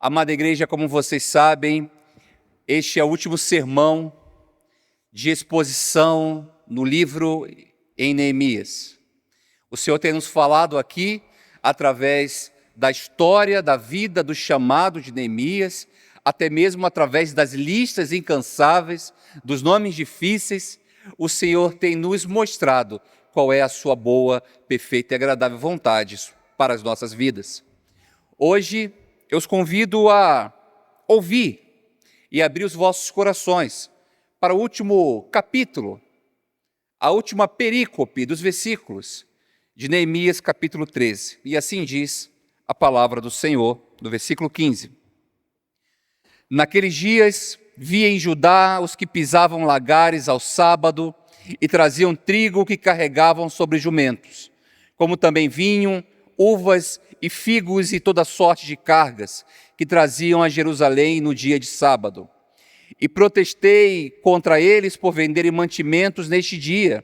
Amada igreja, como vocês sabem, este é o último sermão de exposição no livro em Neemias. O Senhor tem nos falado aqui, através da história, da vida, do chamado de Neemias, até mesmo através das listas incansáveis, dos nomes difíceis, o Senhor tem nos mostrado qual é a sua boa, perfeita e agradável vontade para as nossas vidas. Hoje, eu os convido a ouvir e abrir os vossos corações para o último capítulo, a última perícope dos versículos de Neemias capítulo 13. E assim diz a palavra do Senhor, no versículo 15. Naqueles dias, vi em Judá os que pisavam lagares ao sábado e traziam trigo que carregavam sobre jumentos, como também vinho, uvas e figos e toda sorte de cargas que traziam a Jerusalém no dia de sábado. E protestei contra eles por venderem mantimentos neste dia.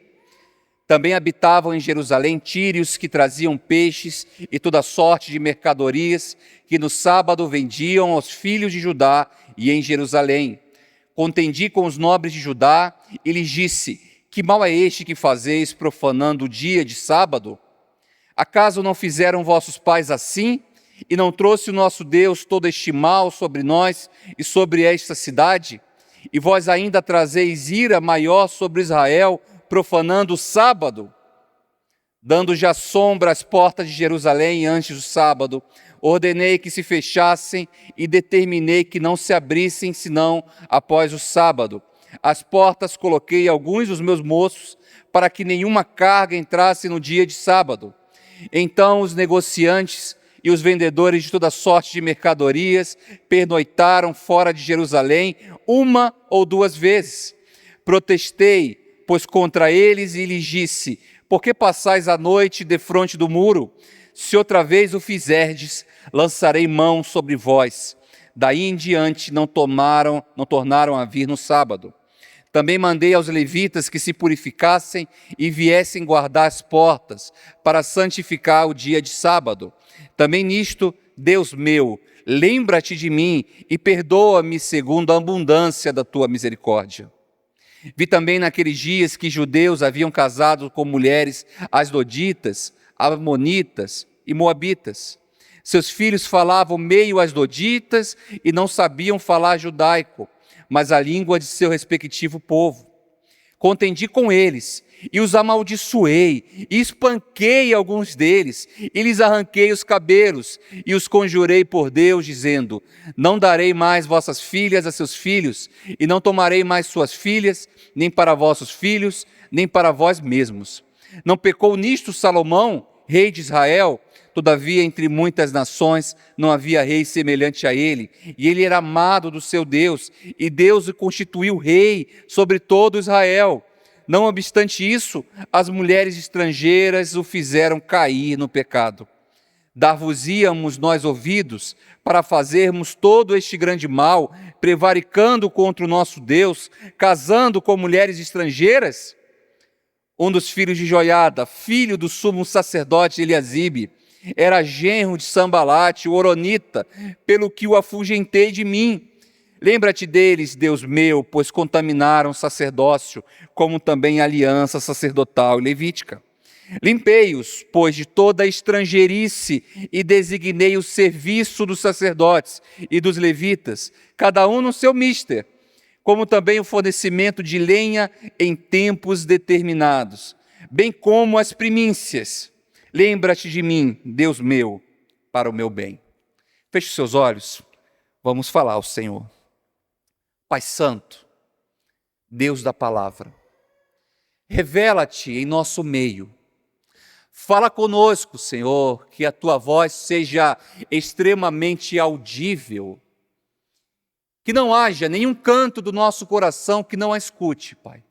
Também habitavam em Jerusalém tírios que traziam peixes e toda sorte de mercadorias que no sábado vendiam aos filhos de Judá e em Jerusalém. Contendi com os nobres de Judá e lhes disse: que mal é este que fazeis profanando o dia de sábado? Acaso não fizeram vossos pais assim, e não trouxe o nosso Deus todo este mal sobre nós e sobre esta cidade? E vós ainda trazeis ira maior sobre Israel, profanando o sábado? Dando já sombra às portas de Jerusalém antes do sábado, ordenei que se fechassem e determinei que não se abrissem senão após o sábado. Às portas coloquei alguns dos meus moços para que nenhuma carga entrasse no dia de sábado. Então os negociantes e os vendedores de toda sorte de mercadorias pernoitaram fora de Jerusalém uma ou duas vezes. Protestei, pois, contra eles e lhes disse: por que passais a noite defronte do muro? Se outra vez o fizerdes, lançarei mão sobre vós. Daí em diante não tornaram a vir no sábado. Também mandei aos levitas que se purificassem e viessem guardar as portas, para santificar o dia de sábado. Também nisto, Deus meu, lembra-te de mim e perdoa-me segundo a abundância da tua misericórdia. Vi também naqueles dias que judeus haviam casado com mulheres asdoditas, amonitas e moabitas. Seus filhos falavam meio asdoditas e não sabiam falar judaico, mas a língua de seu respectivo povo. Contendi com eles, e os amaldiçoei, e espanquei alguns deles, e lhes arranquei os cabelos, e os conjurei por Deus, dizendo: não darei mais vossas filhas a seus filhos, e não tomarei mais suas filhas, nem para vossos filhos, nem para vós mesmos. Não pecou nisto Salomão, rei de Israel? Todavia, entre muitas nações, não havia rei semelhante a ele, e ele era amado do seu Deus, e Deus o constituiu rei sobre todo Israel. Não obstante isso, as mulheres estrangeiras o fizeram cair no pecado. Dar-vos-íamos nós ouvidos para fazermos todo este grande mal, prevaricando contra o nosso Deus, casando com mulheres estrangeiras? Um dos filhos de Joiada, filho do sumo sacerdote Eliasibe, era genro de Sambalate, o horonita, pelo que o afugentei de mim. Lembra-te deles, Deus meu, pois contaminaram o sacerdócio, como também a aliança sacerdotal e levítica. Limpei-os, pois, de toda a estrangeirice e designei o serviço dos sacerdotes e dos levitas, cada um no seu mister, como também o fornecimento de lenha em tempos determinados, bem como as primícias. Lembra-te de mim, Deus meu, para o meu bem. Feche os seus olhos, vamos falar ao Senhor. Pai Santo, Deus da palavra, revela-te em nosso meio. Fala conosco, Senhor, que a tua voz seja extremamente audível. Que não haja nenhum canto do nosso coração que não a escute, Pai.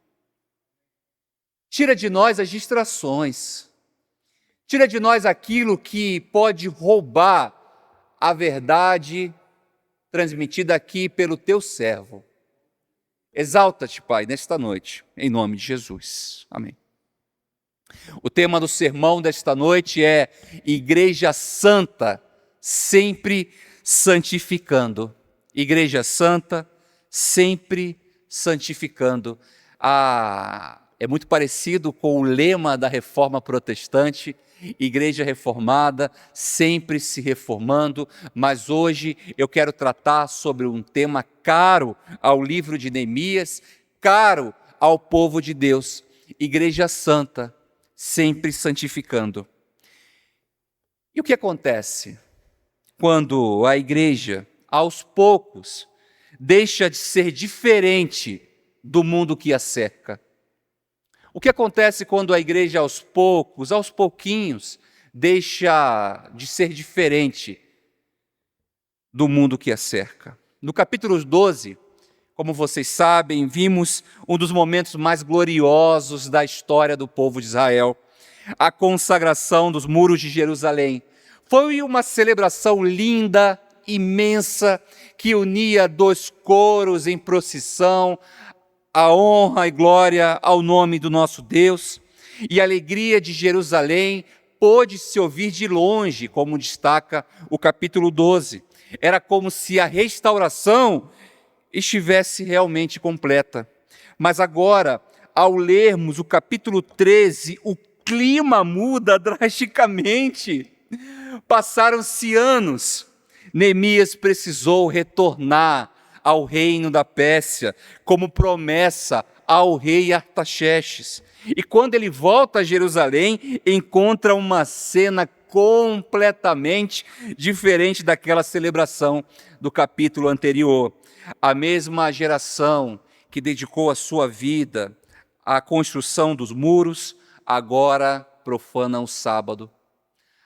Tira de nós as distrações. Tira de nós aquilo que pode roubar a verdade transmitida aqui pelo teu servo. Exalta-te, Pai, nesta noite, em nome de Jesus. Amém. O tema do sermão desta noite é Igreja Santa, sempre santificando. Igreja santa, sempre santificando. É muito parecido com o lema da Reforma Protestante, Igreja Reformada, sempre se reformando, mas hoje eu quero tratar sobre um tema caro ao livro de Neemias, caro ao povo de Deus. Igreja santa, sempre santificando. E o que acontece quando a igreja, aos poucos, deixa de ser diferente do mundo que a cerca? O que acontece quando a igreja, aos poucos, aos pouquinhos, deixa de ser diferente do mundo que a cerca? No capítulo 12, como vocês sabem, vimos um dos momentos mais gloriosos da história do povo de Israel, a consagração dos muros de Jerusalém. Foi uma celebração linda, imensa, que unia dois coros em procissão, a honra e glória ao nome do nosso Deus, e a alegria de Jerusalém pôde se ouvir de longe, como destaca o capítulo 12. Era como se a restauração estivesse realmente completa. Mas agora, ao lermos o capítulo 13, o clima muda drasticamente. Passaram-se anos, Neemias precisou retornar ao reino da Pérsia, como promessa ao rei Artaxerxes. E quando ele volta a Jerusalém, encontra uma cena completamente diferente daquela celebração do capítulo anterior. A mesma geração que dedicou a sua vida à construção dos muros, agora profana o sábado.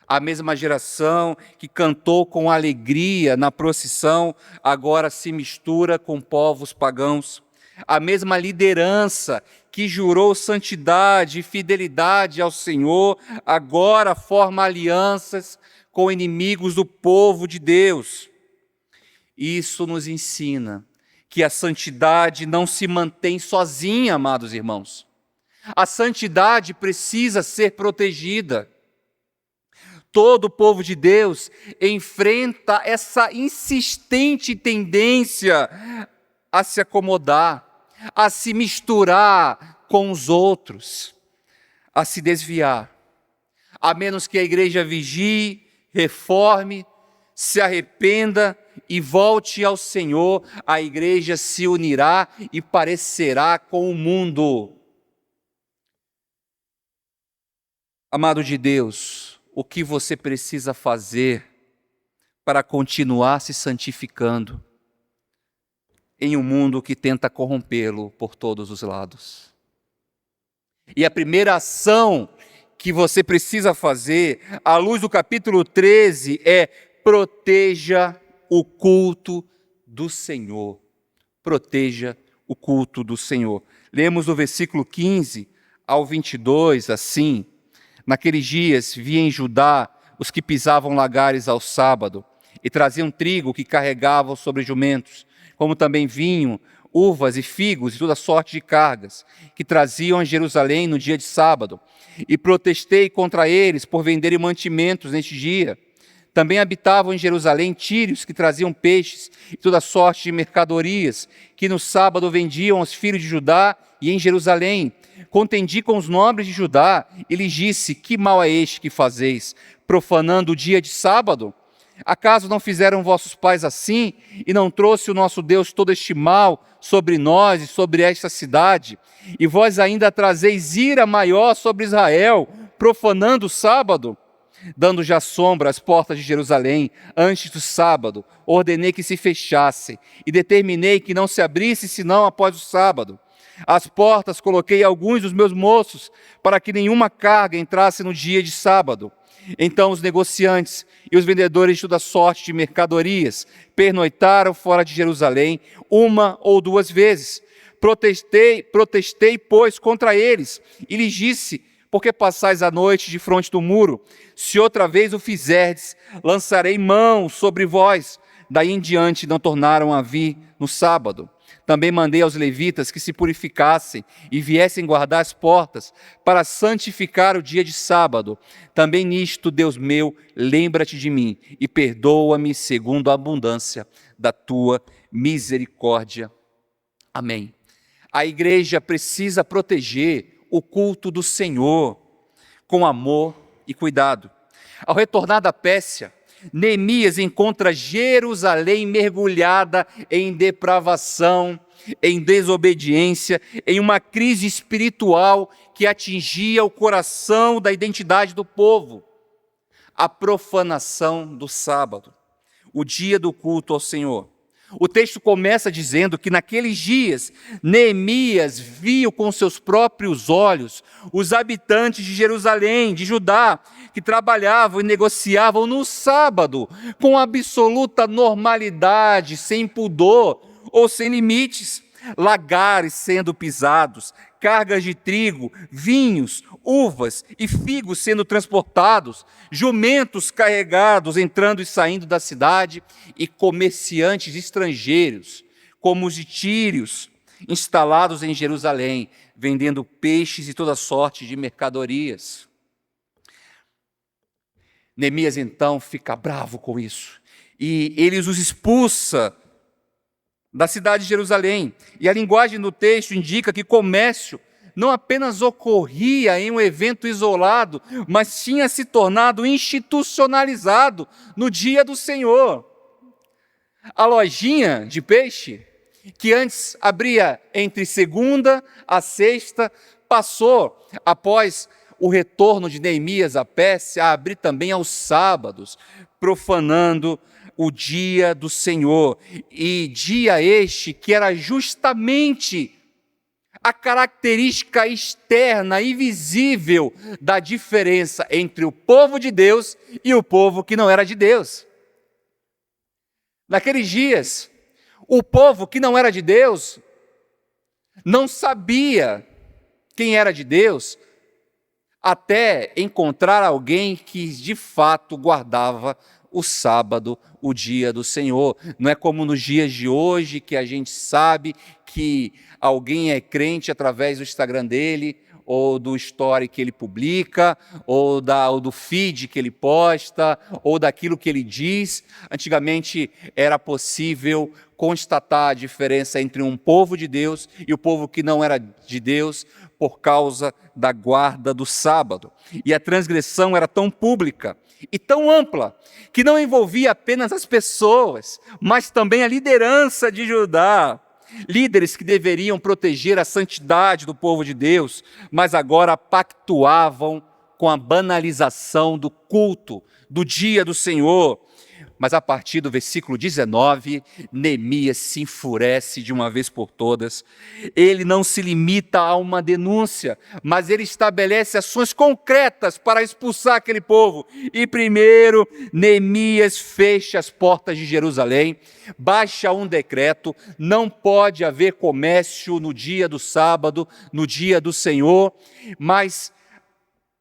A mesma geração que cantou com alegria na procissão, agora se mistura com povos pagãos. A mesma liderança que jurou santidade e fidelidade ao Senhor, agora forma alianças com inimigos do povo de Deus. Isso nos ensina que a santidade não se mantém sozinha, amados irmãos. A santidade precisa ser protegida. Todo o povo de Deus enfrenta essa insistente tendência a se acomodar, a se misturar com os outros, a se desviar. A menos que a igreja vigie, reforme, se arrependa e volte ao Senhor, a igreja se unirá e parecerá com o mundo. Amado de Deus, o que você precisa fazer para continuar se santificando em um mundo que tenta corrompê-lo por todos os lados? E a primeira ação que você precisa fazer, à luz do capítulo 13, é proteja o culto do Senhor. Proteja o culto do Senhor. Lemos do versículo 15 ao 22, assim: naqueles dias vi em Judá os que pisavam lagares ao sábado e traziam trigo que carregavam sobre jumentos, como também vinho, uvas e figos e toda sorte de cargas, que traziam a Jerusalém no dia de sábado. E protestei contra eles por venderem mantimentos neste dia. Também habitavam em Jerusalém tírios que traziam peixes e toda sorte de mercadorias, que no sábado vendiam aos filhos de Judá e em Jerusalém. Contendi com os nobres de Judá e lhes disse: que mal é este que fazeis, profanando o dia de sábado? Acaso não fizeram vossos pais assim, e não trouxe o nosso Deus todo este mal sobre nós e sobre esta cidade? E vós ainda trazeis ira maior sobre Israel, profanando o sábado? Dando já sombra às portas de Jerusalém, antes do sábado, ordenei que se fechassem, e determinei que não se abrisse senão após o sábado. Às portas coloquei alguns dos meus moços, para que nenhuma carga entrasse no dia de sábado. Então os negociantes e os vendedores de toda sorte de mercadorias pernoitaram fora de Jerusalém uma ou duas vezes. Protestei, pois, contra eles, e lhes disse: por que passais a noite de fronte do muro? Se outra vez o fizerdes, lançarei mão sobre vós. Daí em diante não tornaram a vir no sábado. Também mandei aos levitas que se purificassem e viessem guardar as portas, para santificar o dia de sábado. Também nisto, Deus meu, lembra-te de mim e perdoa-me segundo a abundância da tua misericórdia. Amém. A igreja precisa proteger o culto do Senhor com amor e cuidado. Ao retornar da Pérsia, Neemias encontra Jerusalém mergulhada em depravação, em desobediência, em uma crise espiritual que atingia o coração da identidade do povo. A profanação do sábado, o dia do culto ao Senhor. O texto começa dizendo que naqueles dias Neemias viu com seus próprios olhos os habitantes de Jerusalém, de Judá, que trabalhavam e negociavam no sábado, com absoluta normalidade, sem pudor ou sem limites, lagares sendo pisados, cargas de trigo, vinhos, uvas e figos sendo transportados, jumentos carregados entrando e saindo da cidade e comerciantes estrangeiros, como os de Tírios, instalados em Jerusalém, vendendo peixes e toda sorte de mercadorias. Neemias então fica bravo com isso e ele os expulsa da cidade de Jerusalém. E a linguagem do texto indica que comércio não apenas ocorria em um evento isolado, mas tinha se tornado institucionalizado no dia do Senhor. A lojinha de peixe, que antes abria entre segunda a sexta, passou, após o retorno de Neemias à Pérsia, a abrir também aos sábados, profanando o dia do Senhor, e dia este que era justamente a característica externa e visível da diferença entre o povo de Deus e o povo que não era de Deus. Naqueles dias, o povo que não era de Deus não sabia quem era de Deus, até encontrar alguém que de fato guardava o sábado, o dia do Senhor. Não é como nos dias de hoje, que a gente sabe que alguém é crente através do Instagram dele, ou do story que ele publica, ou do feed que ele posta, ou daquilo que ele diz. Antigamente era possível constatar a diferença entre um povo de Deus e o povo que não era de Deus, por causa da guarda do sábado. E a transgressão era tão pública e tão ampla, que não envolvia apenas as pessoas, mas também a liderança de Judá. Líderes que deveriam proteger a santidade do povo de Deus, mas agora pactuavam com a banalização do culto, do dia do Senhor. Mas a partir do versículo 19, Neemias se enfurece de uma vez por todas. Ele não se limita a uma denúncia, mas ele estabelece ações concretas para expulsar aquele povo. E primeiro, Neemias fecha as portas de Jerusalém, baixa um decreto: não pode haver comércio no dia do sábado, no dia do Senhor. Mas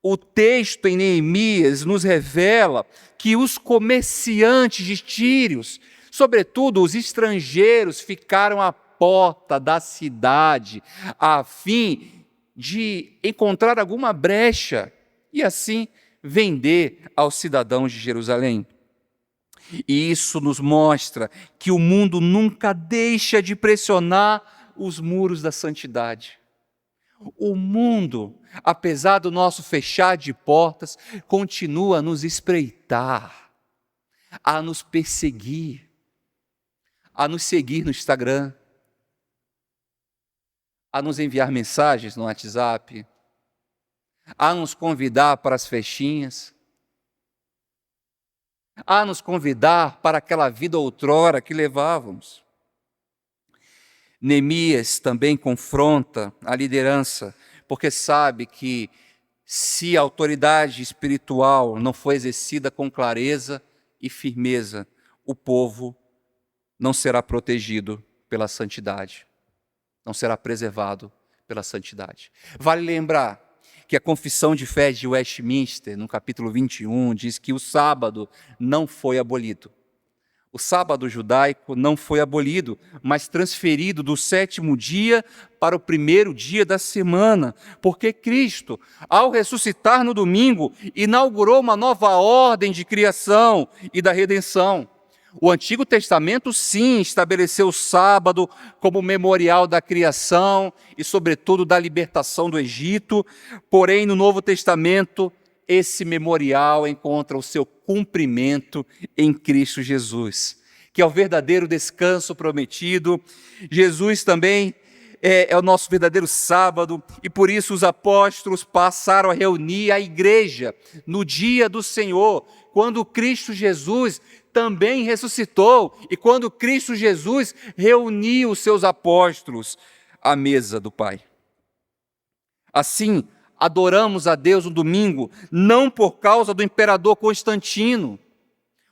o texto em Neemias nos revela que os comerciantes de Tírios, sobretudo os estrangeiros, ficaram à porta da cidade, a fim de encontrar alguma brecha e assim vender aos cidadãos de Jerusalém. E isso nos mostra que o mundo nunca deixa de pressionar os muros da santidade. O mundo, apesar do nosso fechar de portas, continua a nos espreitar, a nos perseguir, a nos seguir no Instagram, a nos enviar mensagens no WhatsApp, a nos convidar para as festinhas, a nos convidar para aquela vida outrora que levávamos. Neemias também confronta a liderança, porque sabe que se a autoridade espiritual não for exercida com clareza e firmeza, o povo não será protegido pela santidade, não será preservado pela santidade. Vale lembrar que a Confissão de Fé de Westminster, no capítulo 21, diz que o sábado não foi abolido. O sábado judaico não foi abolido, mas transferido do 7º dia para o 1º dia da semana, porque Cristo, ao ressuscitar no domingo, inaugurou uma nova ordem de criação e da redenção. O Antigo Testamento, sim, estabeleceu o sábado como memorial da criação e, sobretudo, da libertação do Egito, porém, no Novo Testamento, esse memorial encontra o seu cumprimento em Cristo Jesus, que é o verdadeiro descanso prometido. Jesus também é o nosso verdadeiro sábado, e por isso os apóstolos passaram a reunir a igreja no dia do Senhor, quando Cristo Jesus também ressuscitou, e quando Cristo Jesus reuniu os seus apóstolos à mesa do Pai. Assim, adoramos a Deus no domingo, não por causa do imperador Constantino,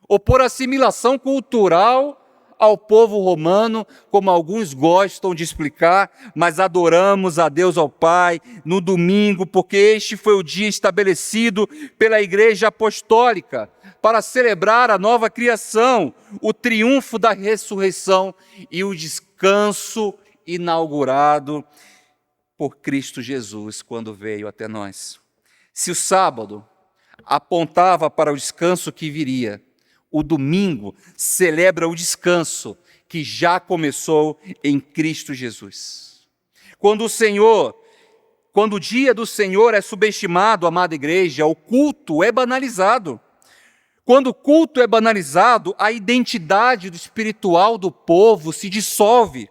ou por assimilação cultural ao povo romano, como alguns gostam de explicar, mas adoramos a Deus ao Pai no domingo, porque este foi o dia estabelecido pela Igreja Apostólica para celebrar a nova criação, o triunfo da ressurreição e o descanso inaugurado por Cristo Jesus quando veio até nós. Se o sábado apontava para o descanso que viria, o domingo celebra o descanso que já começou em Cristo Jesus. Quando o dia do Senhor é subestimado, amada igreja, o culto é banalizado. Quando o culto é banalizado, a identidade espiritual do povo se dissolve.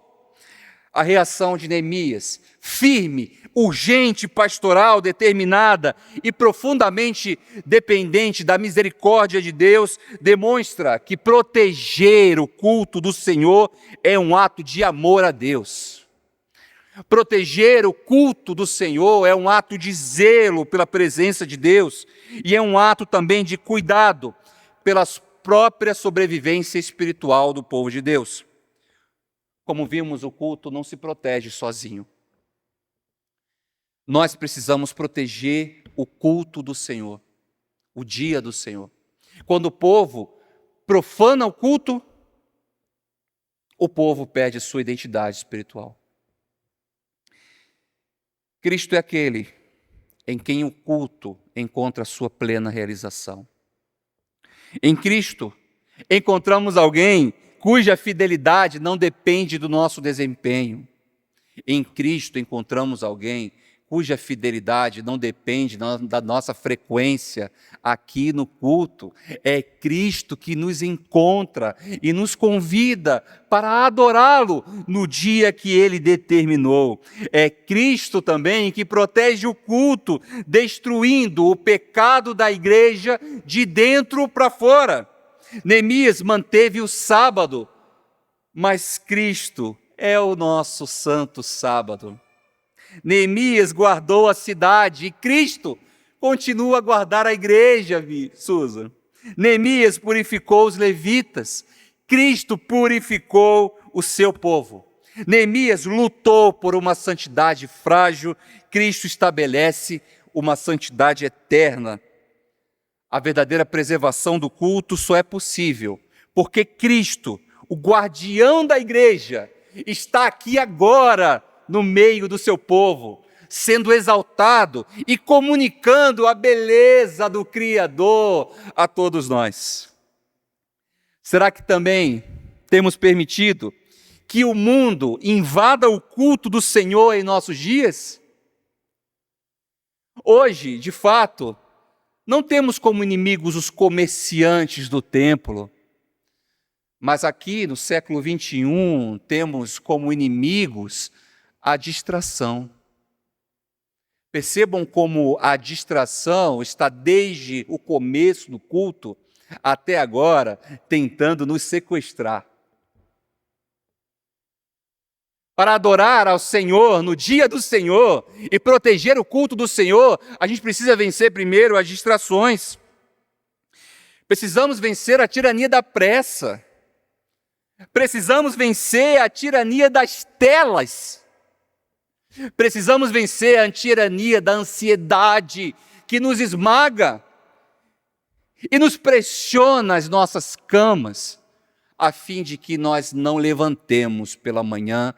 A reação de Neemias, firme, urgente, pastoral, determinada e profundamente dependente da misericórdia de Deus, demonstra que proteger o culto do Senhor é um ato de amor a Deus. Proteger o culto do Senhor é um ato de zelo pela presença de Deus e é um ato também de cuidado pela própria sobrevivência espiritual do povo de Deus. Como vimos, o culto não se protege sozinho. Nós precisamos proteger o culto do Senhor, o dia do Senhor. Quando o povo profana o culto, o povo perde sua identidade espiritual. Cristo é aquele em quem o culto encontra sua plena realização. Em Cristo, encontramos alguém cuja fidelidade não depende do nosso desempenho. Em Cristo encontramos alguém cuja fidelidade não depende da nossa frequência aqui no culto. É Cristo que nos encontra e nos convida para adorá-lo no dia que Ele determinou. É Cristo também que protege o culto, destruindo o pecado da igreja de dentro para fora. Neemias manteve o sábado, mas Cristo é o nosso santo sábado. Neemias guardou a cidade e Cristo continua a guardar a igreja, Susan. Neemias purificou os levitas, Cristo purificou o seu povo. Neemias lutou por uma santidade frágil, Cristo estabelece uma santidade eterna. A verdadeira preservação do culto só é possível porque Cristo, o guardião da igreja, está aqui agora no meio do seu povo, sendo exaltado e comunicando a beleza do Criador a todos nós. Será que também temos permitido que o mundo invada o culto do Senhor em nossos dias? Hoje, de fato, não temos como inimigos os comerciantes do templo, mas aqui no século 21 temos como inimigos a distração. Percebam como a distração está desde o começo do culto até agora tentando nos sequestrar. Para adorar ao Senhor no dia do Senhor e proteger o culto do Senhor, a gente precisa vencer primeiro as distrações. Precisamos vencer a tirania da pressa. Precisamos vencer a tirania das telas. Precisamos vencer a tirania da ansiedade que nos esmaga e nos pressiona as nossas camas. a fim de que nós não levantemos pela manhã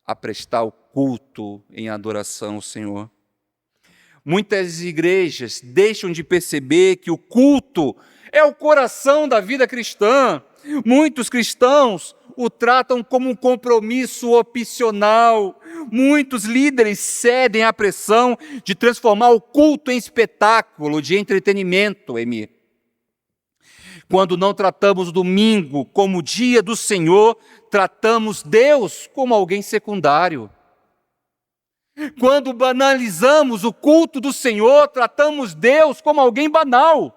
a prestar o culto em adoração ao Senhor. Muitas igrejas deixam de perceber que o culto é o coração da vida cristã. Muitos cristãos o tratam como um compromisso opcional. Muitos líderes cedem à pressão de transformar o culto em espetáculo de entretenimento, Emir. Quando não tratamos o domingo como o dia do Senhor, tratamos Deus como alguém secundário. Quando banalizamos o culto do Senhor, tratamos Deus como alguém banal.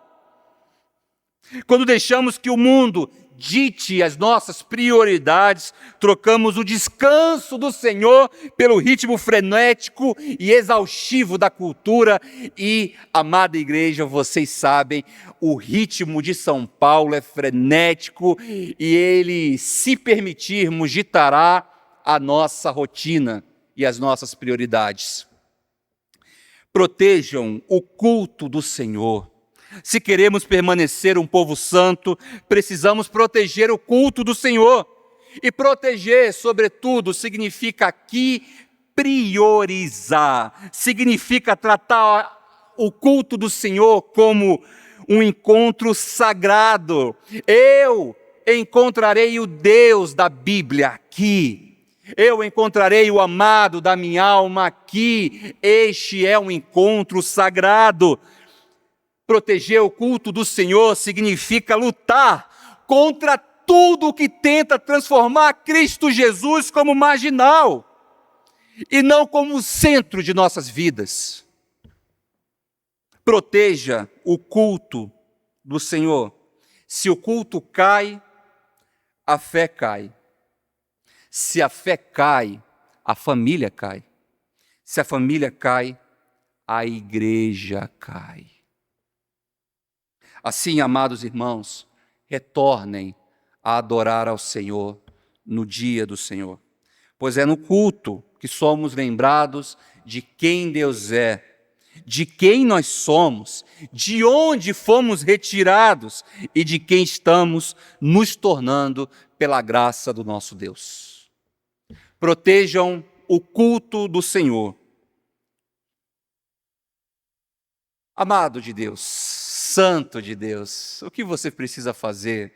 Quando deixamos que o mundo dite as nossas prioridades, trocamos o descanso do Senhor pelo ritmo frenético e exaustivo da cultura. E, amada igreja, vocês sabem, o ritmo de São Paulo é frenético e ele, se permitirmos, ditará a nossa rotina e as nossas prioridades. Protejam o culto do Senhor. Se queremos permanecer um povo santo, precisamos proteger o culto do Senhor. E proteger, sobretudo, significa aqui priorizar. Significa tratar o culto do Senhor como um encontro sagrado. Eu encontrarei o Deus da Bíblia aqui. Eu encontrarei o amado da minha alma aqui. Este é um encontro sagrado. Proteger o culto do Senhor significa lutar contra tudo que tenta transformar Cristo Jesus como marginal e não como o centro de nossas vidas. Proteja o culto do Senhor. Se o culto cai, a fé cai. Se a fé cai, a família cai. Se a família cai, a igreja cai. Assim, amados irmãos, retornem a adorar ao Senhor no dia do Senhor, pois é no culto que somos lembrados de quem Deus é, de quem nós somos, de onde fomos retirados e de quem estamos nos tornando pela graça do nosso Deus. Protejam o culto do Senhor. Amado de Deus, santo de Deus, o que você precisa fazer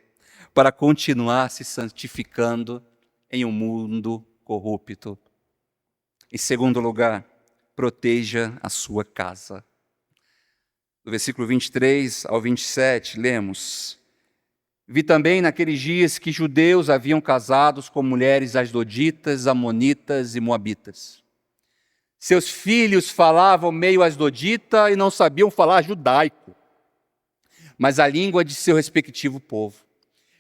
para continuar se santificando em um mundo corrupto? Em segundo lugar, proteja a sua casa. Do versículo 23 ao 27, lemos: Vi também naqueles dias que judeus haviam casados com mulheres asdoditas, amonitas e moabitas. Seus filhos falavam meio asdodita e não sabiam falar judaico, mas a língua de seu respectivo povo.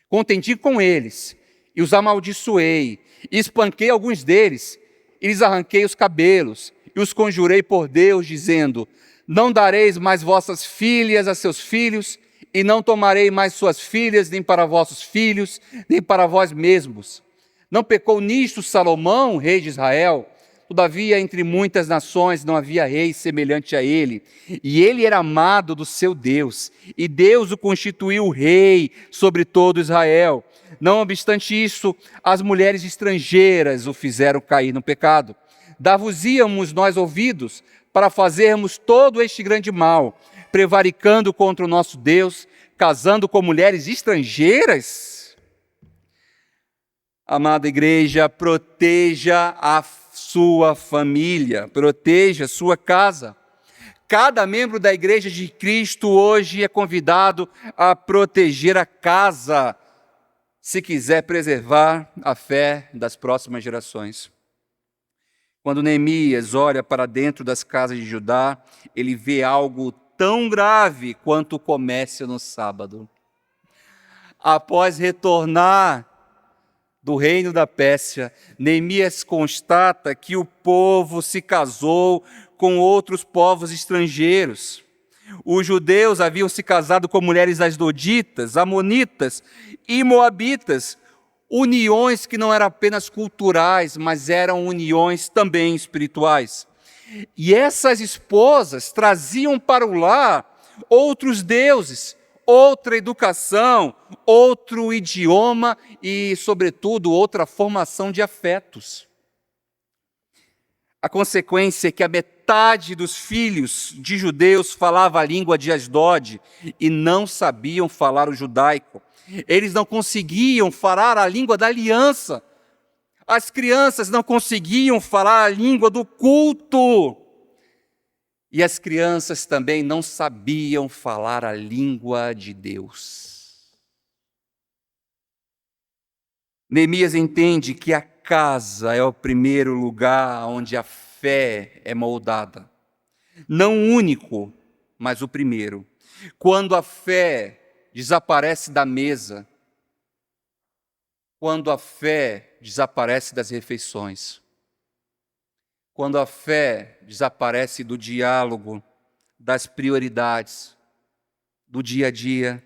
Contendi com eles, e os amaldiçoei, e espanquei alguns deles, e lhes arranquei os cabelos, e os conjurei por Deus, dizendo: Não dareis mais vossas filhas a seus filhos, e não tomarei mais suas filhas, nem para vossos filhos, nem para vós mesmos. Não pecou nisto Salomão, rei de Israel? Todavia, entre muitas nações não havia rei semelhante a ele, e ele era amado do seu Deus, e Deus o constituiu rei sobre todo Israel. Não obstante isso, as mulheres estrangeiras o fizeram cair no pecado. Dar-vos-íamos nós ouvidos para fazermos todo este grande mal, prevaricando contra o nosso Deus, casando com mulheres estrangeiras? Amada igreja, proteja a sua família, proteja a sua casa. Cada membro da Igreja de Cristo hoje é convidado a proteger a casa, se quiser preservar a fé das próximas gerações. Quando Neemias olha para dentro das casas de Judá, ele vê algo tão grave quanto o comércio no sábado. Após retornar do reino da Pérsia, Neemias constata que o povo se casou com outros povos estrangeiros. Os judeus haviam se casado com mulheres asdoditas, amonitas e moabitas, uniões que não eram apenas culturais, mas eram uniões também espirituais. E essas esposas traziam para o lar outros deuses, outra educação, outro idioma e, sobretudo, outra formação de afetos. A consequência é que a metade dos filhos de judeus falava a língua de Asdod e não sabiam falar o judaico. Eles não conseguiam falar a língua da aliança. As crianças não conseguiam falar a língua do culto. E as crianças também não sabiam falar a língua de Deus. Neemias entende que a casa é o primeiro lugar onde a fé é moldada. Não o único, mas o primeiro. Quando a fé desaparece da mesa, quando a fé desaparece das refeições, quando a fé desaparece do diálogo, das prioridades, do dia a dia,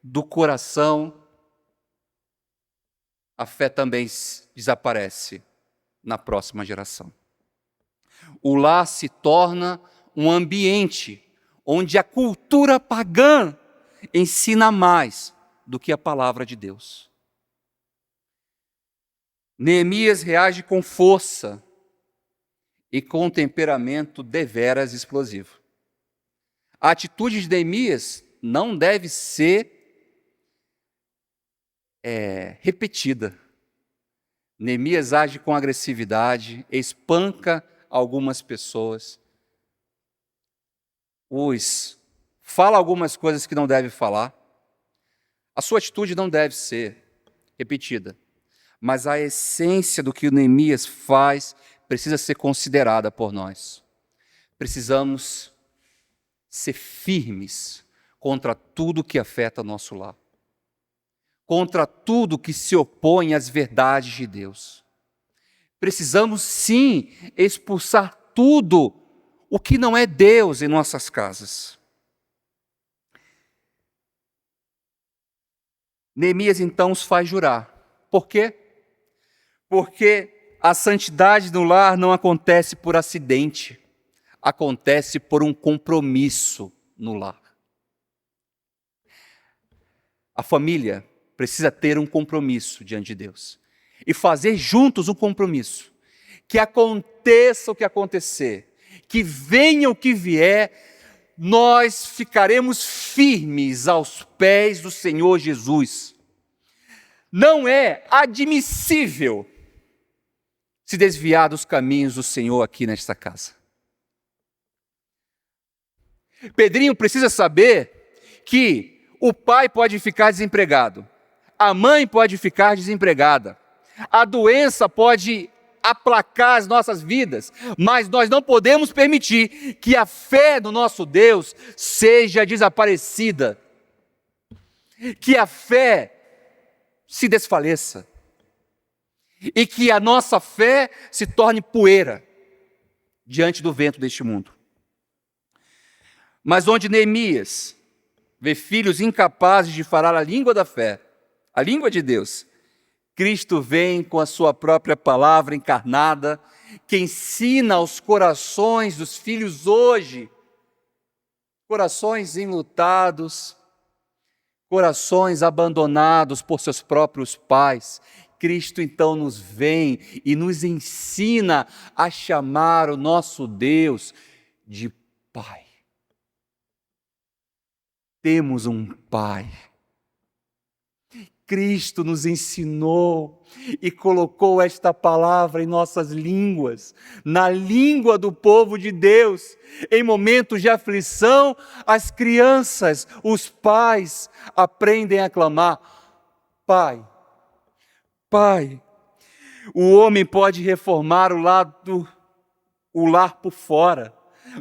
do coração, a fé também desaparece na próxima geração. O lar se torna um ambiente onde a cultura pagã ensina mais do que a palavra de Deus. Neemias reage com força e com um temperamento deveras explosivo. A atitude de Neemias não deve ser repetida. Neemias age com agressividade, espanca algumas pessoas, fala algumas coisas que não deve falar. A sua atitude não deve ser repetida, mas a essência do que o Neemias faz precisa ser considerada por nós. Precisamos ser firmes contra tudo que afeta nosso lar, contra tudo que se opõe às verdades de Deus. Precisamos sim expulsar tudo o que não é Deus em nossas casas. Neemias então os faz jurar. Por quê? Porque a santidade no lar não acontece por acidente, acontece por um compromisso no lar. A família precisa ter um compromisso diante de Deus e fazer juntos um compromisso. Que aconteça o que acontecer, que venha o que vier, nós ficaremos firmes aos pés do Senhor Jesus. Não é admissível se desviar dos caminhos do Senhor aqui nesta casa. Pedrinho precisa saber que o pai pode ficar desempregado, a mãe pode ficar desempregada, a doença pode aplacar as nossas vidas, mas nós não podemos permitir que a fé no nosso Deus seja desaparecida, que a fé se desfaleça e que a nossa fé se torne poeira diante do vento deste mundo. Mas onde Neemias vê filhos incapazes de falar a língua da fé, a língua de Deus, Cristo vem com a sua própria palavra encarnada, que ensina aos corações dos filhos hoje, corações enlutados, corações abandonados por seus próprios pais. Cristo então nos vem e nos ensina a chamar o nosso Deus de Pai. Temos um Pai. Cristo nos ensinou e colocou esta palavra em nossas línguas, na língua do povo de Deus. Em momentos de aflição, as crianças, os pais, aprendem a clamar: Pai, Pai. O homem pode reformar o lar por fora,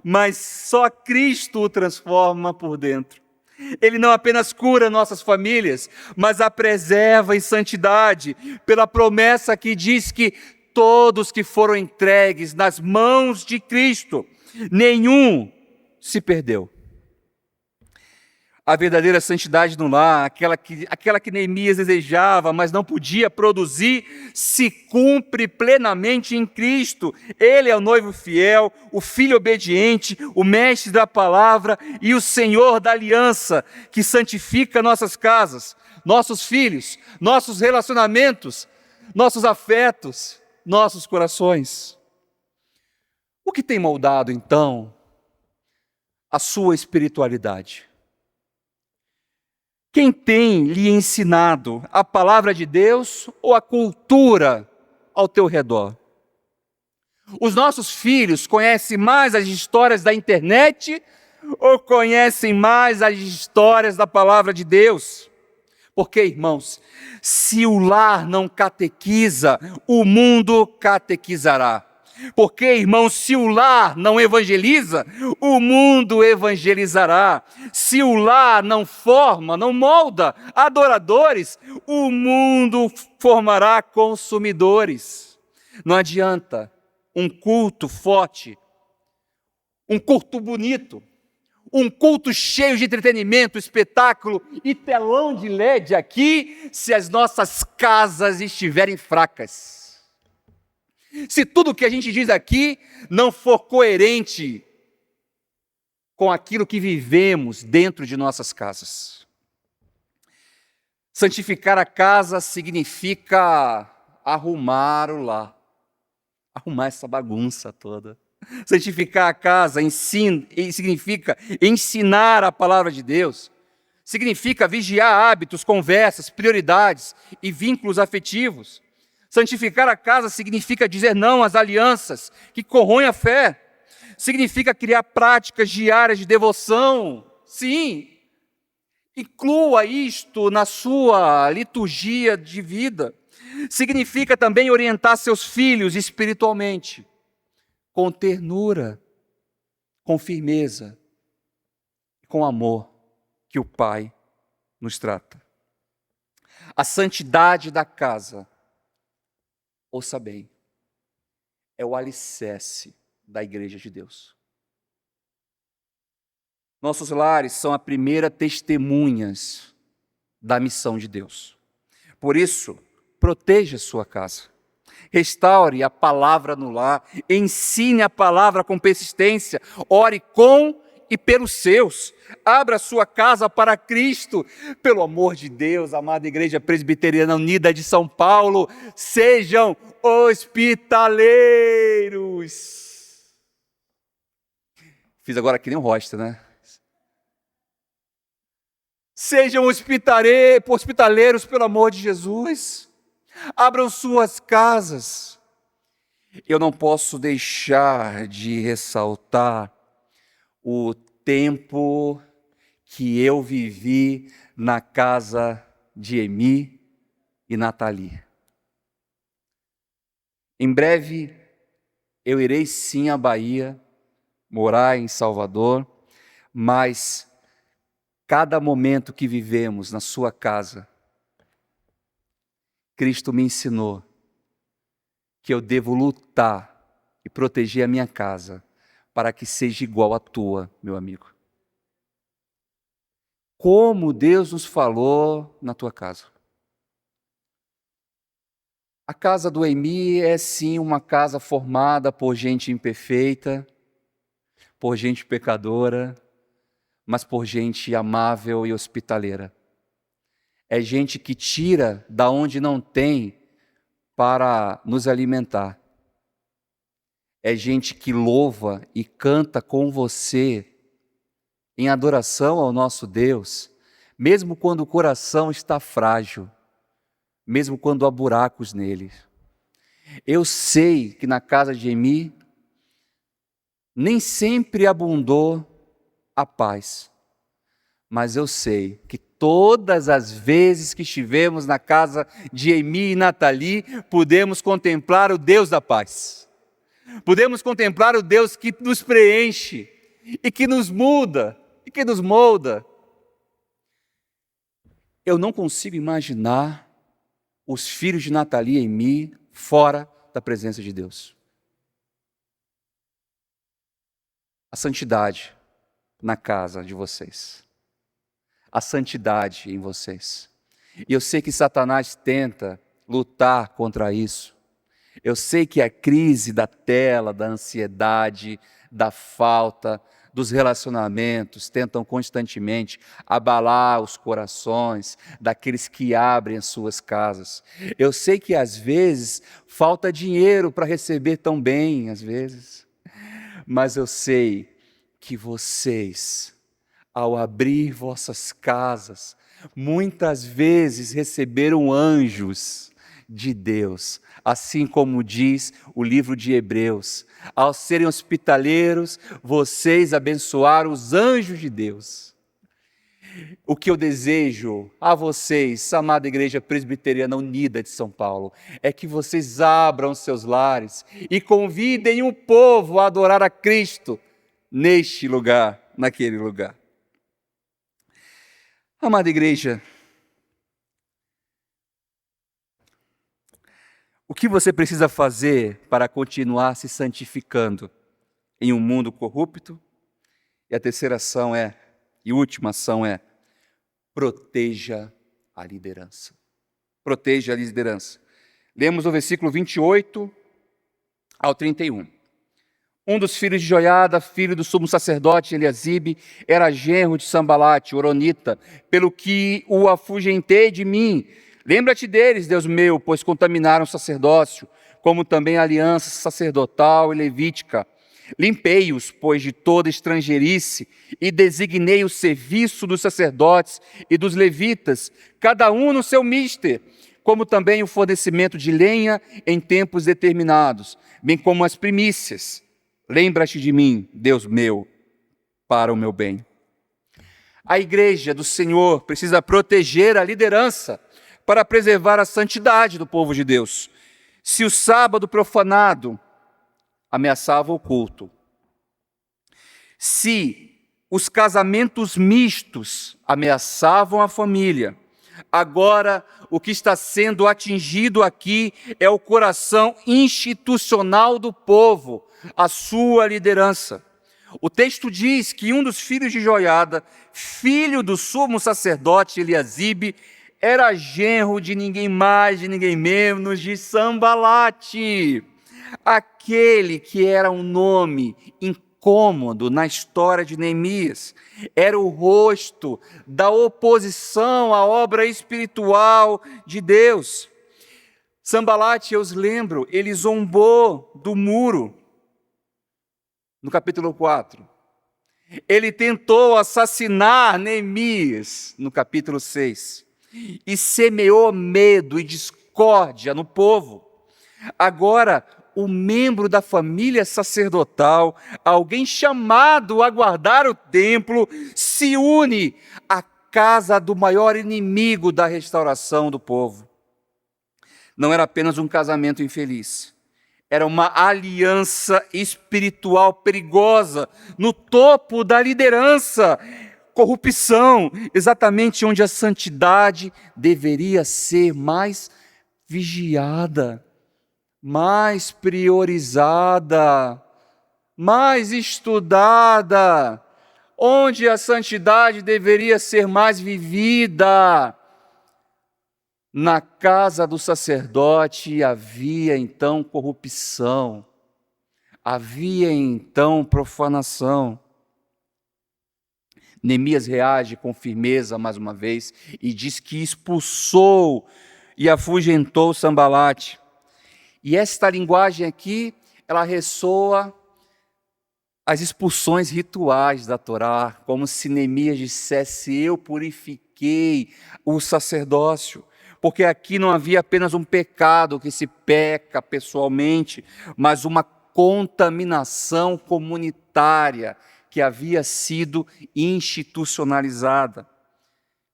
mas só Cristo o transforma por dentro. Ele não apenas cura nossas famílias, mas a preserva em santidade, pela promessa que diz que todos que foram entregues nas mãos de Cristo, nenhum se perdeu. A verdadeira santidade no lar, aquela que Neemias desejava, mas não podia produzir, se cumpre plenamente em Cristo. Ele é o noivo fiel, o filho obediente, o mestre da palavra e o Senhor da aliança, que santifica nossas casas, nossos filhos, nossos relacionamentos, nossos afetos, nossos corações. O que tem moldado, então, a sua espiritualidade? Quem tem lhe ensinado a palavra de Deus ou a cultura ao teu redor? Os nossos filhos conhecem mais as histórias da internet ou conhecem mais as histórias da palavra de Deus? Porque, irmãos, se o lar não catequiza, o mundo catequizará. Porque, irmãos, se o lar não evangeliza, o mundo evangelizará. Se o lar não forma, não molda adoradores, o mundo formará consumidores. Não adianta um culto forte, um culto bonito, um culto cheio de entretenimento, espetáculo e telão de LED aqui, se as nossas casas estiverem fracas. Se tudo que a gente diz aqui não for coerente com aquilo que vivemos dentro de nossas casas. Santificar a casa significa arrumar o lar, arrumar essa bagunça toda. Santificar a casa significa ensinar a palavra de Deus, significa vigiar hábitos, conversas, prioridades e vínculos afetivos. Santificar a casa significa dizer não às alianças que corroem a fé. Significa criar práticas diárias de devoção. Sim, inclua isto na sua liturgia de vida. Significa também orientar seus filhos espiritualmente, com ternura, com firmeza, com amor que o Pai nos trata. A santidade da casa, ouça bem, é o alicerce da Igreja de Deus. Nossos lares são a primeira testemunhas da missão de Deus. Por isso, proteja sua casa. Restaure a palavra no lar. Ensine a palavra com persistência. Ore com e pelos seus. Abra sua casa para Cristo. Pelo amor de Deus, amada Igreja Presbiteriana Unida de São Paulo, sejam hospitaleiros. Fiz agora que nem um rosta, né? Sejam hospitaleiros pelo amor de Jesus. Abram suas casas. Eu não posso deixar de ressaltar o tempo que eu vivi na casa de Emi e Nathalie. Em breve, eu irei sim à Bahia, morar em Salvador, mas cada momento que vivemos na sua casa, Cristo me ensinou que eu devo lutar e proteger a minha casa para que seja igual à tua, meu amigo. Como Deus nos falou na tua casa. A casa do Emi é sim uma casa formada por gente imperfeita, por gente pecadora, mas por gente amável e hospitaleira. É gente que tira da onde não tem para nos alimentar. É gente que louva e canta com você em adoração ao nosso Deus, mesmo quando o coração está frágil, mesmo quando há buracos nele. Eu sei que na casa de Emi nem sempre abundou a paz, mas eu sei que todas as vezes que estivemos na casa de Emi e Nathalie, pudemos contemplar o Deus da paz. Podemos contemplar o Deus que nos preenche e que nos muda e que nos molda. Eu não consigo imaginar os filhos de Nathalie e Emi fora da presença de Deus. A santidade na casa de vocês. a santidade em vocês. E eu sei que Satanás tenta lutar contra isso. Eu sei que a crise da tela, da ansiedade, da falta, dos relacionamentos tentam constantemente abalar os corações daqueles que abrem as suas casas. Eu sei que às vezes falta dinheiro para receber tão bem, às vezes. Mas eu sei que vocês, ao abrir vossas casas, muitas vezes receberam anjos de Deus, assim como diz o livro de Hebreus. Ao serem hospitaleiros, vocês abençoaram os anjos de Deus. O que eu desejo a vocês, amada Igreja Presbiteriana Unida de São Paulo, é que vocês abram seus lares e convidem o povo a adorar a Cristo neste lugar, naquele lugar. Amada Igreja, o que você precisa fazer para continuar se santificando em um mundo corrupto? E a terceira ação e última ação é: proteja a liderança. Proteja a liderança. Lemos o versículo 28 ao 31. Um dos filhos de Joiada, filho do sumo sacerdote Eliasibe, era genro de Sambalate, horonita, pelo que o afugentei de mim. Lembra-te deles, Deus meu, pois contaminaram o sacerdócio, como também a aliança sacerdotal e levítica. Limpei-os, pois, de toda estrangeirice, e designei o serviço dos sacerdotes e dos levitas, cada um no seu mister, como também o fornecimento de lenha em tempos determinados, bem como as primícias. Lembra-te de mim, Deus meu, para o meu bem. A igreja do Senhor precisa proteger a liderança para preservar a santidade do povo de Deus. Se o sábado profanado ameaçava o culto, se os casamentos mistos ameaçavam a família, agora o que está sendo atingido aqui é o coração institucional do povo, a sua liderança. O texto diz que um dos filhos de Joiada, filho do sumo sacerdote Eliasibe, era genro de ninguém mais, de ninguém menos, de Sambalate, aquele que era um nome incômodo na história de Neemias, era o rosto da oposição à obra espiritual de Deus. Sambalate, eu os lembro, ele zombou do muro, no capítulo 4. Ele tentou assassinar Neemias, no capítulo 6. E semeou medo e discórdia no povo. Agora, o membro da família sacerdotal, alguém chamado a guardar o templo, se une à casa do maior inimigo da restauração do povo. Não era apenas um casamento infeliz. Era uma aliança espiritual perigosa no topo da liderança. Corrupção, exatamente onde a santidade deveria ser mais vigiada, mais priorizada, mais estudada, onde a santidade deveria ser mais vivida. Na casa do sacerdote havia então corrupção, havia então profanação. Neemias reage com firmeza mais uma vez e diz que expulsou e afugentou Sambalate. E esta linguagem aqui, ela ressoa as expulsões rituais da Torá, como se Neemias dissesse: eu purifiquei o sacerdócio. Porque aqui não havia apenas um pecado que se peca pessoalmente, mas uma contaminação comunitária que havia sido institucionalizada.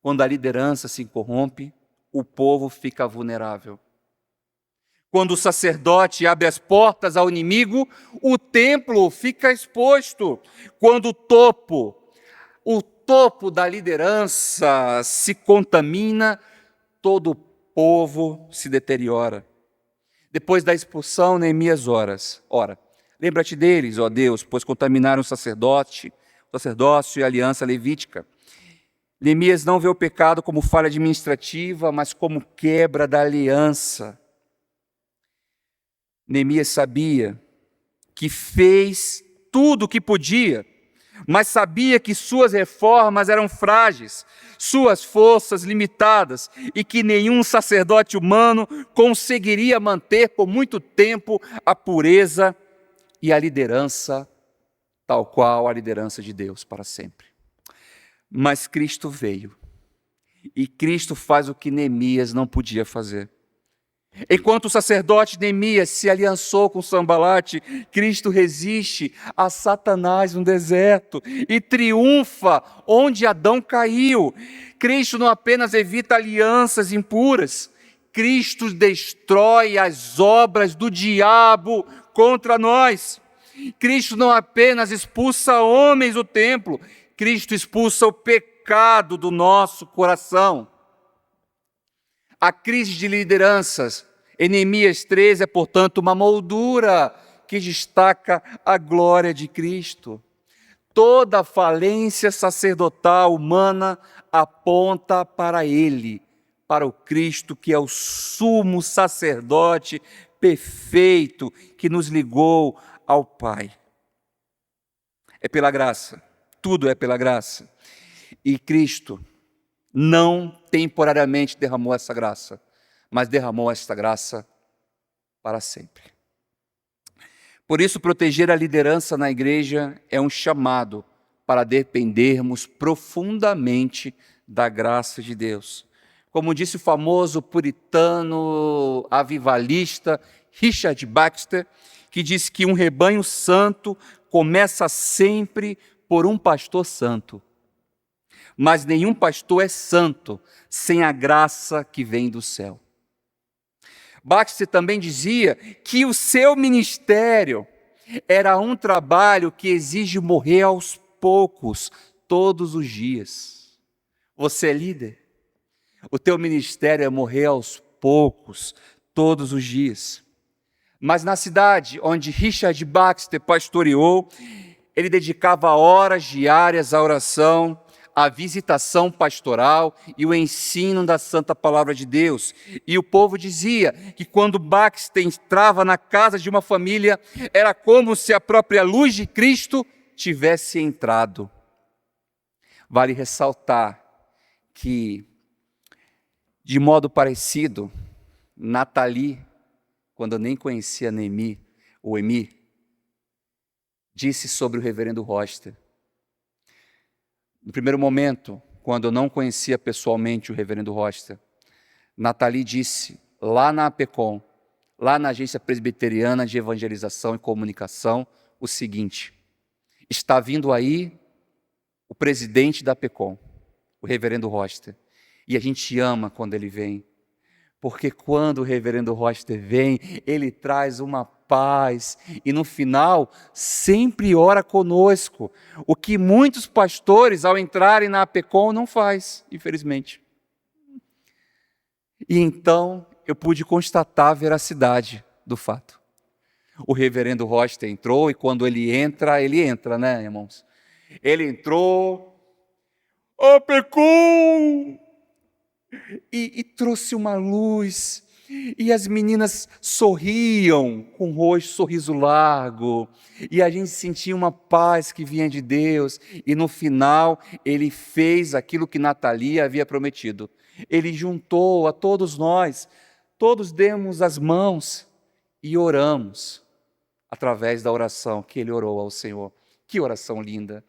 Quando a liderança se corrompe, o povo fica vulnerável. Quando o sacerdote abre as portas ao inimigo, o templo fica exposto. Quando o topo da liderança se contamina, todo o povo se deteriora. Depois da expulsão, Neemias ora, lembra-te deles, ó Deus, pois contaminaram o sacerdócio e a aliança levítica. Neemias não vê o pecado como falha administrativa, mas como quebra da aliança. Neemias sabia que fez tudo o que podia, mas sabia que suas reformas eram frágeis, suas forças limitadas, e que nenhum sacerdote humano conseguiria manter por muito tempo a pureza e a liderança, tal qual a liderança de Deus para sempre. Mas Cristo veio, e Cristo faz o que Neemias não podia fazer. Enquanto o sacerdote Neemias se aliançou com Sambalate, Cristo resiste a Satanás no deserto e triunfa onde Adão caiu. Cristo não apenas evita alianças impuras, Cristo destrói as obras do diabo contra nós. Cristo não apenas expulsa homens do templo, Cristo expulsa o pecado do nosso coração. A crise de lideranças em Neemias 13 é, portanto, uma moldura que destaca a glória de Cristo. Toda falência sacerdotal humana aponta para Ele, para o Cristo que é o sumo sacerdote perfeito que nos ligou ao Pai. É pela graça, tudo é pela graça. E Cristo não temporariamente derramou essa graça, mas derramou esta graça para sempre. Por isso, proteger a liderança na igreja é um chamado para dependermos profundamente da graça de Deus. Como disse o famoso puritano avivalista Richard Baxter, que disse que um rebanho santo começa sempre por um pastor santo. Mas nenhum pastor é santo sem a graça que vem do céu. Baxter também dizia que o seu ministério era um trabalho que exige morrer aos poucos, todos os dias. Você é líder? O teu ministério é morrer aos poucos, todos os dias. Mas na cidade onde Richard Baxter pastoreou, ele dedicava horas diárias à oração, a visitação pastoral e o ensino da Santa Palavra de Deus. E o povo dizia que quando Baxter entrava na casa de uma família, era como se a própria luz de Cristo tivesse entrado. Vale ressaltar que, de modo parecido, Nathalie, quando eu nem conhecia Neemi, ou Emi, disse sobre o reverendo Roster. No primeiro momento, quando eu não conhecia pessoalmente o reverendo Roster, Nathalie disse, lá na APECOM, lá na Agência Presbiteriana de Evangelização e Comunicação, o seguinte: está vindo aí o presidente da APECOM, o reverendo Roster, e a gente ama quando ele vem, porque quando o reverendo Roster vem, ele traz uma paz, e no final, sempre ora conosco, o que muitos pastores, ao entrarem na APECOM, não faz, infelizmente. E então, eu pude constatar a veracidade do fato. O reverendo Roster entrou, e quando ele entra, né, irmãos? Ele entrou, APECOM! E trouxe uma luz, e as meninas sorriam com o rosto, sorriso largo, e a gente sentia uma paz que vinha de Deus, e no final ele fez aquilo que Nathalie havia prometido. Ele juntou a todos nós, todos demos as mãos e oramos, através da oração que ele orou ao Senhor. Que oração linda!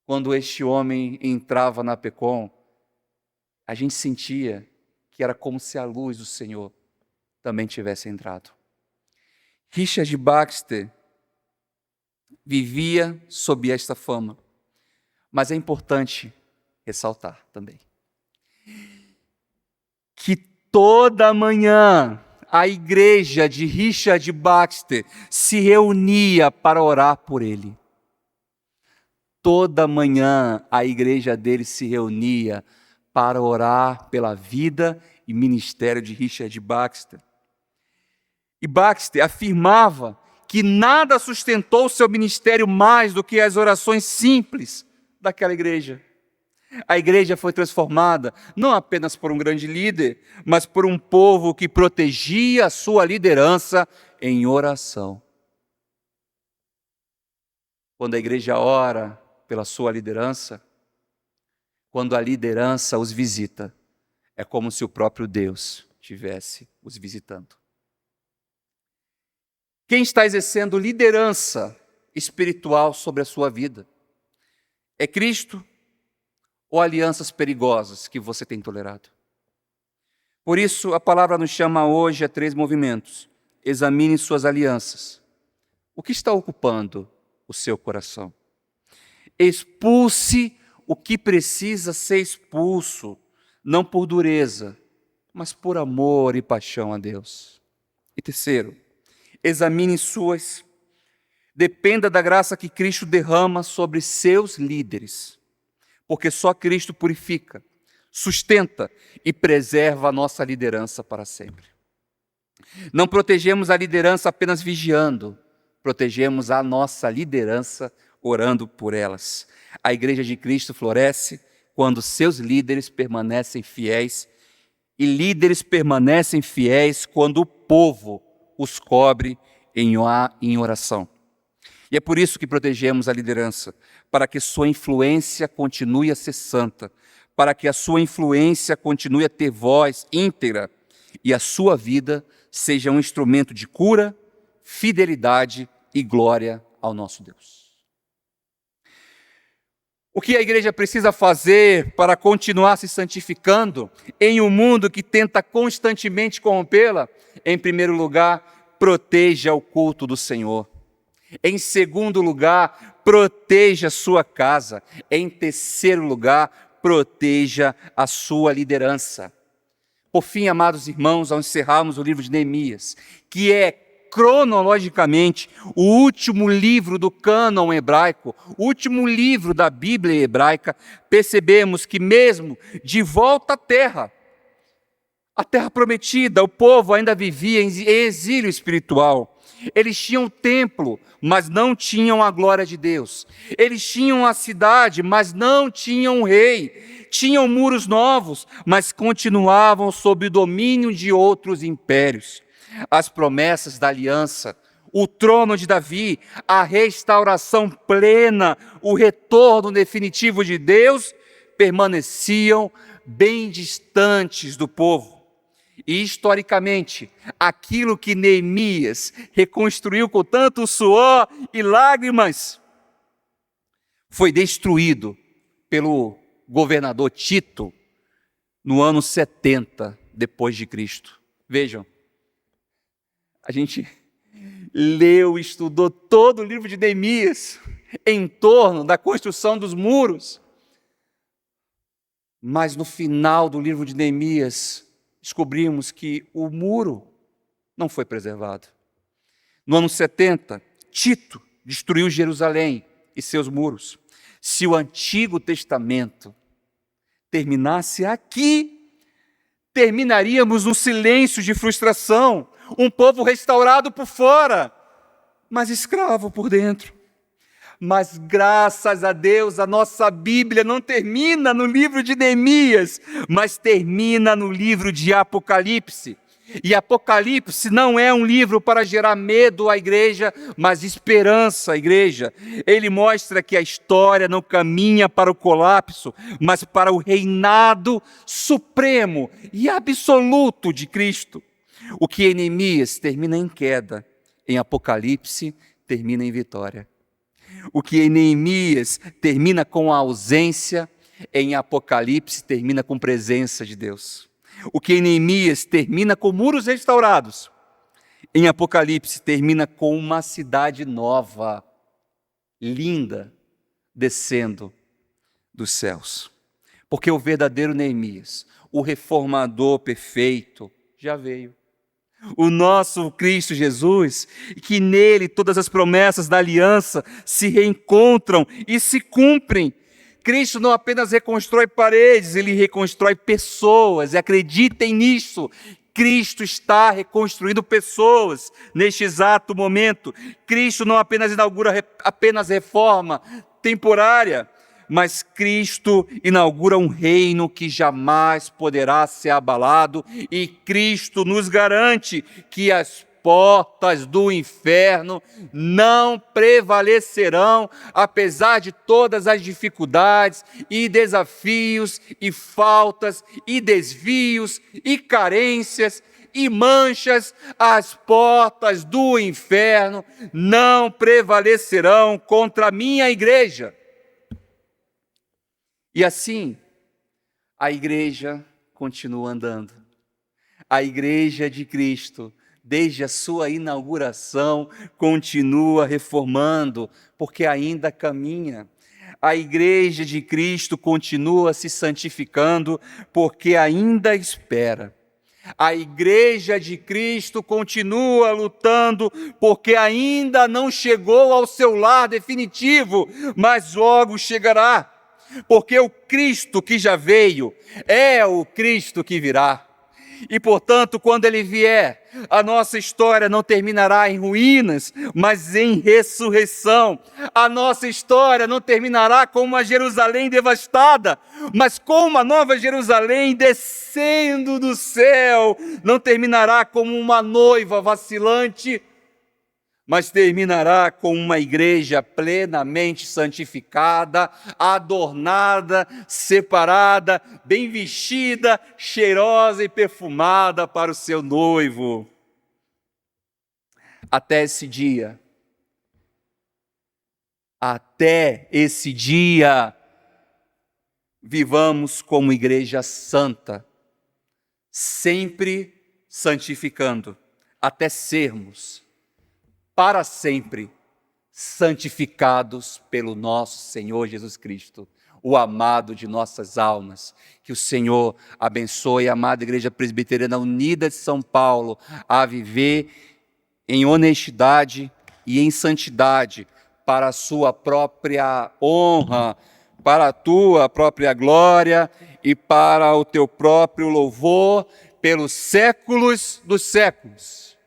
Quando este homem entrava na APECOM, a gente sentia que era como se a luz do Senhor também tivesse entrado. Richard Baxter vivia sob esta fama, mas é importante ressaltar também que toda manhã a igreja de Richard Baxter se reunia para orar por ele. Toda manhã a igreja dele se reunia para orar pela vida e ministério de Richard Baxter. E Baxter afirmava que nada sustentou seu ministério mais do que as orações simples daquela igreja. A igreja foi transformada não apenas por um grande líder, mas por um povo que protegia a sua liderança em oração. Quando a igreja ora pela sua liderança, quando a liderança os visita, é como se o próprio Deus estivesse os visitando. Quem está exercendo liderança espiritual sobre a sua vida? É Cristo ou alianças perigosas que você tem tolerado? Por isso, a palavra nos chama hoje a 3 movimentos. Examine suas alianças. O que está ocupando o seu coração? Expulse o que precisa ser expulso, não por dureza, mas por amor e paixão a Deus. E terceiro, examine suas. Dependa da graça que Cristo derrama sobre seus líderes, porque só Cristo purifica, sustenta e preserva a nossa liderança para sempre. Não protegemos a liderança apenas vigiando, protegemos a nossa liderança orando por elas. A igreja de Cristo floresce quando seus líderes permanecem fiéis, e líderes permanecem fiéis quando o povo os cobre em oração. E é por isso que protegemos a liderança, para que sua influência continue a ser santa, para que a sua influência continue a ter voz íntegra e a sua vida seja um instrumento de cura, fidelidade e glória ao nosso Deus. O que a igreja precisa fazer para continuar se santificando em um mundo que tenta constantemente corrompê-la? Em primeiro lugar, proteja o culto do Senhor. Em segundo lugar, proteja a sua casa. Em terceiro lugar, proteja a sua liderança. Por fim, amados irmãos, ao encerrarmos o livro de Neemias, que é cronologicamente o último livro do cânon hebraico, o último livro da Bíblia hebraica, percebemos que mesmo de volta à terra prometida, o povo ainda vivia em exílio espiritual. Eles tinham o templo, mas não tinham a glória de Deus. Eles tinham a cidade, mas não tinham o rei. Tinham muros novos, mas continuavam sob o domínio de outros impérios. As promessas da aliança, o trono de Davi, a restauração plena, o retorno definitivo de Deus, permaneciam bem distantes do povo. E, historicamente, aquilo que Neemias reconstruiu com tanto suor e lágrimas, foi destruído pelo governador Tito no ano 70 depois de Cristo. Vejam, a gente leu e estudou todo o livro de Neemias em torno da construção dos muros, mas no final do livro de Neemias, descobrimos que o muro não foi preservado. No ano 70, Tito destruiu Jerusalém e seus muros. Se o Antigo Testamento terminasse aqui, terminaríamos num silêncio de frustração, um povo restaurado por fora, mas escravo por dentro. Mas graças a Deus, a nossa Bíblia não termina no livro de Neemias, mas termina no livro de Apocalipse. E Apocalipse não é um livro para gerar medo à igreja, mas esperança à igreja. Ele mostra que a história não caminha para o colapso, mas para o reinado supremo e absoluto de Cristo. O que em Neemias termina em queda, em Apocalipse termina em vitória. O que em Neemias termina com a ausência, em Apocalipse termina com presença de Deus. O que em Neemias termina com muros restaurados, em Apocalipse termina com uma cidade nova, linda, descendo dos céus. Porque o verdadeiro Neemias, o reformador perfeito, já veio. O nosso Cristo Jesus, que nele todas as promessas da aliança se reencontram e se cumprem. Cristo não apenas reconstrói paredes, ele reconstrói pessoas, e acreditem nisso. Cristo está reconstruindo pessoas neste exato momento. Cristo não apenas inaugura apenas reforma temporária, mas Cristo inaugura um reino que jamais poderá ser abalado, e Cristo nos garante que as portas do inferno não prevalecerão, apesar de todas as dificuldades e desafios e faltas e desvios e carências e manchas. As portas do inferno não prevalecerão contra a minha igreja. E assim, a igreja continua andando. A igreja de Cristo, desde a sua inauguração, continua reformando, porque ainda caminha. A igreja de Cristo continua se santificando, porque ainda espera. A igreja de Cristo continua lutando, porque ainda não chegou ao seu lar definitivo, mas logo chegará. Porque o Cristo que já veio é o Cristo que virá. E, portanto, quando Ele vier, a nossa história não terminará em ruínas, mas em ressurreição. A nossa história não terminará com uma Jerusalém devastada, mas com uma nova Jerusalém descendo do céu. Não terminará como uma noiva vacilante, mas terminará com uma igreja plenamente santificada, adornada, separada, bem vestida, cheirosa e perfumada para o seu noivo. Até esse dia, vivamos como igreja santa, sempre santificando, até sermos para sempre santificados pelo nosso Senhor Jesus Cristo, o amado de nossas almas. Que o Senhor abençoe a amada Igreja Presbiteriana Unida de São Paulo a viver em honestidade e em santidade para a sua própria honra, para a tua própria glória e para o teu próprio louvor pelos séculos dos séculos.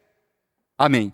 Amém.